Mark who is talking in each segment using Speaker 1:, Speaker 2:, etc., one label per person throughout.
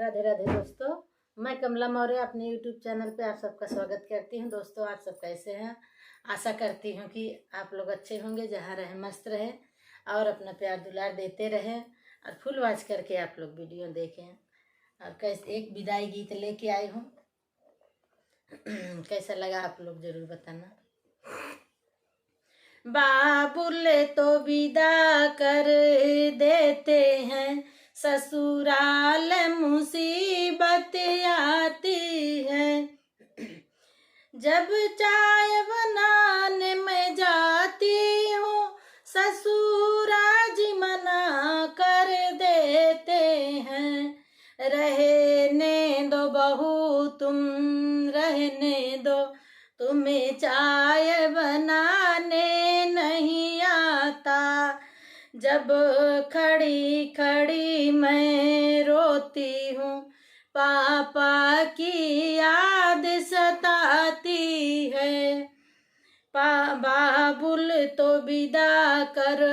Speaker 1: राधे राधे दोस्तों। मैं कमला मौर्य अपने YouTube चैनल पे आप सबका स्वागत करती हूँ। दोस्तों, आप सब कैसे हैं? आशा करती हूँ कि आप लोग अच्छे होंगे, जहाँ रहें मस्त रहें और अपना प्यार दुलार देते रहें और फुल वॉच करके आप लोग वीडियो देखें। और कैसे एक विदाई गीत लेके आई हूँ, कैसा लगा आप लोग जरूर बताना। बाबुल तो विदा कर देते हैं, ससुराल मुसीबत आती है। जब चाय बनाने में जाती हूँ, ससुराज मना कर देते हैं। रहने दो बहू तुम, रहने दो, तुम्हें चाय बनाने नहीं आता। जब खड़ी खड़ी मैं रोती हूँ, पापा की याद सताती है। बाबुल तो विदा कर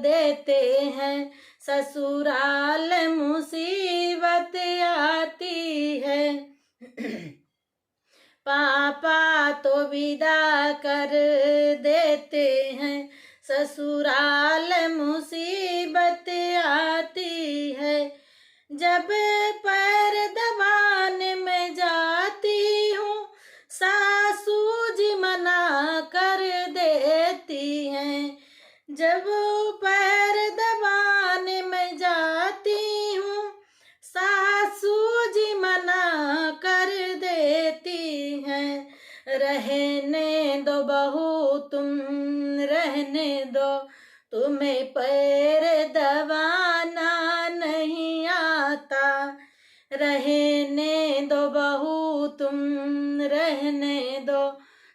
Speaker 1: देते हैं, ससुराल मुसीबत आती है। पापा तो विदा कर देते हैं, ससुराल मुसीबत आती है। जब पैर दबाने में जाती हूँ, सासू जी मना कर देती हैं। जब पैर दबाने में जाती हूँ, सासू जी मना कर देती हैं। रहने दो बहू तुम, रहने दो, तुम्हें पैर दबाना नहीं आता। रहने दो बहू तुम, रहने दो,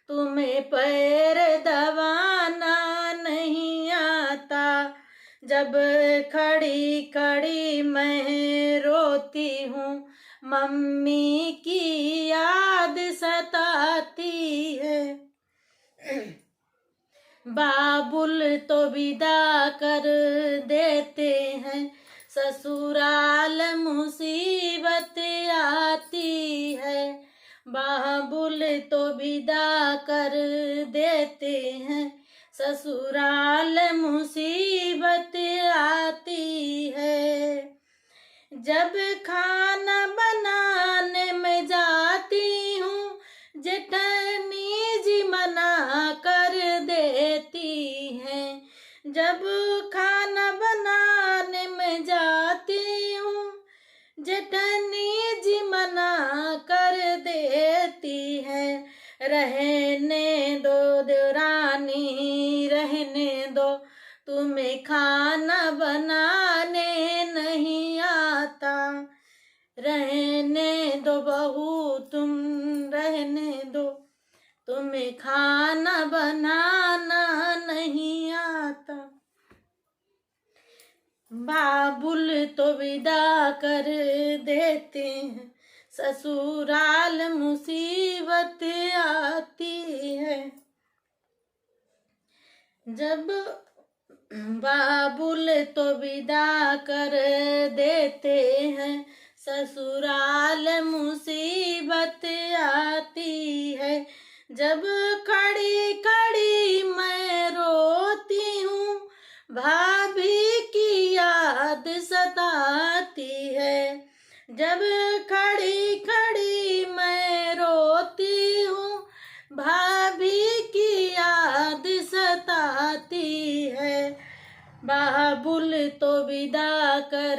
Speaker 1: तुम्हें पैर दबाना नहीं आता। जब खड़ी खड़ी मैं रोती हूँ, मम्मी की याद सताती है। बाबुल तो विदा कर देते हैं, ससुराल मुसीबत आती है। बाबुल तो विदा कर देते हैं, ससुराल मुसीबत आती है। जब खाना बनाने में जाती हूँ, जेठनी जी मना कर देती हैं। जब खाना बनाने में जाती हूँ, जेठनी जी मना कर देती हैं। रहने दो देवरानी, रहने दो, तुम्हें खाना बनाने नहीं आता। रहने दो बहू तुम, रहने दो, तुम्हें खाना बनाना नहीं आता। बाबुल तो विदा कर देते हैं, ससुराल मुसीबत आती है। जब बाबुल तो विदा कर देते हैं, ससुराल मुसीबत आती है। जब खड़ी खड़ी मैं रोती हूँ, भाभी की याद सताती है। जब खड़ी खड़ी मैं रोती हूँ, भाभी की याद सताती है। बाबुल तो विदा कर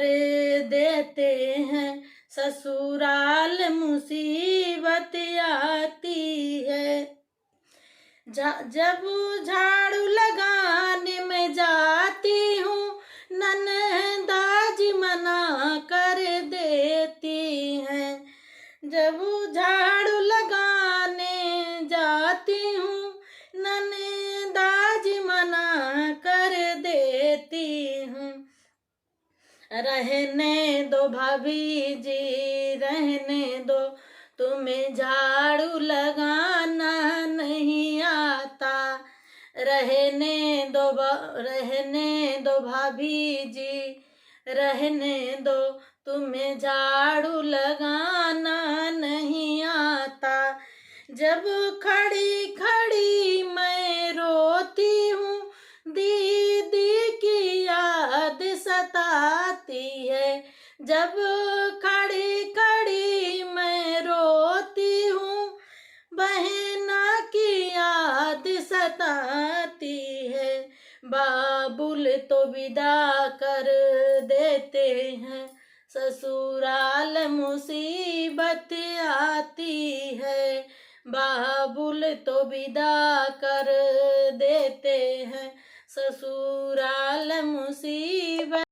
Speaker 1: देते हैं, ससुराल मुसीबत आती है। जब झाड़ू लगाने में जाती हूँ, ननदाजी मना कर देती हैं। जब झाड़ू लगाने जाती हूँ, ननदाजी मना कर देती हूँ। रहने दो भाभी जी, रहने दो, तुम्हें झाड़ू लगाना नहीं आता। रहने दो भाभी जी, रहने दो, तुम्हें झाड़ू लगाना नहीं आता। जब खड़ी खड़ी मैं रोती हूँ, दीदी की याद सताती है। जब खड़ी खड़ी मैं रोती हूँ, बहना की याद सताती है। बाबुल तो विदा कर देते हैं, ससुराल मुसीबत आती है। बाबुल तो विदा कर देते हैं, ससुराल मुसीबत